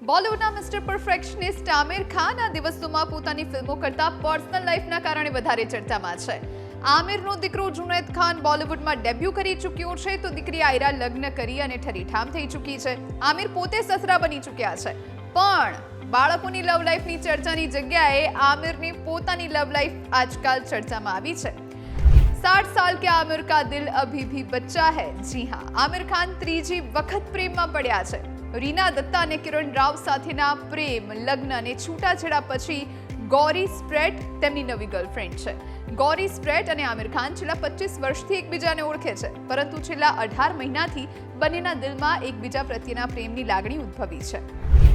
બોલિવૂડના mister perfectionist Aamir Khan આ દિવસોમાં પોતાની ફિલ્મો કરતાં પર્સનલ લાઈફના કારણે વધારે ચર્ચામાં છે. આમિરનો દીકરો જુનૈદ ખાન બોલિવૂડમાં ડેબ્યુ કરી ચૂક્યો છે તો દીકરી આયરા લગ્ન કરી અને ઠરીઠામ થઈ ચૂકી છે. આમિર પોતે સસરા બની ચૂક્યા છે, પણ બાળકોની લવ લાઈફની ચર્ચાની જગ્યાએ આમિરની પોતાની લવ લાઈફ આજકાલ ચર્ચામાં આવી છે. 60 साल के आमिर का दिल अभी भी बच्चा है. जी हाँ, आमिर खान ત્રીજી વખત પ્રેમમાં પડ્યા છે. રીના દત્તા અને કિરણ રાવ સાથેના પ્રેમ, લગ્ન અને છૂટાછેડા પછી ગૌરી સ્પ્રેટ તેમની નવી ગર્લફ્રેન્ડ છે. ગૌરી સ્પ્રેટ અને આમિર ખાન છેલ્લા 25 વર્ષથી એકબીજાને ઓળખે છે, પરંતુ છેલ્લા 18 મહિનાથી બંનેના દિલમાં એકબીજા પ્રત્યેના પ્રેમની લાગણી ઉદ્ભવી છે.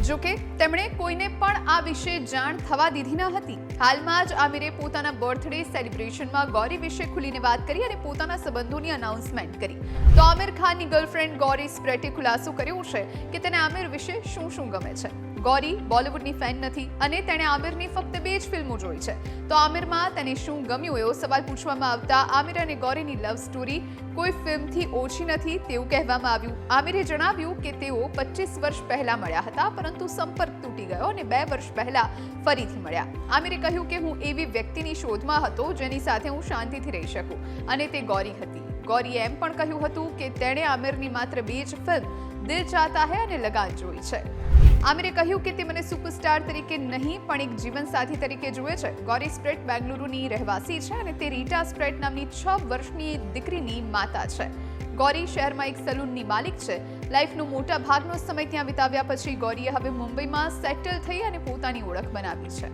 જોકે તેમણે કોઈને પણ આ વિશે જાણ થવા દીધી ન હતી. હાલમાં જ આમિરે પોતાના બર્થડે સેલિબ્રેશનમાં ગૌરી વિશે ખુલીને વાત કરી અને પોતાના સંબંધોની અનાઉન્સમેન્ટ કરી. તો આમિર ખાનની ગર્લફ્રેન્ડ ગૌરી સ્પ્રેટે ખુલાસો કર્યો છે કે તેને આમિર વિશે શું શું ગમે છે. ગૌરી બોલિવૂડની ફેન નથી અને તેણે આમિરની ફક્ત 2 જ ફિલ્મો જોઈ છે. તો આમિરમાં તેને શું ગમ્યું એવો સવાલ પૂછવામાં આવતા આમિર અને ગૌરીની લવ સ્ટોરી કોઈ ફિલ્મથી ઓછી નથી તેવું કહેવામાં આવ્યું. આમિરે જણાવ્યું કે તેઓ 25 વર્ષ પહેલા મળ્યા હતા, પરંતુ સંપર્ક તૂટી ગયો અને 2 વર્ષ પહેલા ફરીથી મળ્યા. આમિરે કહ્યું કે હું એવી વ્યક્તિની શોધમાં હતો જેની સાથે હું શાંતિથી રહી શકું, અને તે ગૌરી હતી. ગૌરીએ એમ પણ કહ્યું હતું કે તેણે આમિરની માત્ર 2 જ ફિલ્મ દિલ ચાહતા હૈ અને લગાન જોઈ છે. આમિરે કહ્યું કે તે મને સુપરસ્ટાર તરીકે નહીં પણ એક જીવનસાથી તરીકે જુએ છે. ગૌરી સ્પ્રેટ બેંગલુરુની રહેવાસી છે અને તે રીટા સ્પ્રેટ નામની 6 વર્ષની દીકરીની માતા છે. ગૌરી શહેરમાં એક સલૂનની માલિક છે. લાઈફનો મોટા ભાગનો સમય ત્યાં વિતાવ્યા પછી ગૌરીએ હવે મુંબઈમાં સેટલ થઈ અને પોતાની ઓળખ બનાવી છે.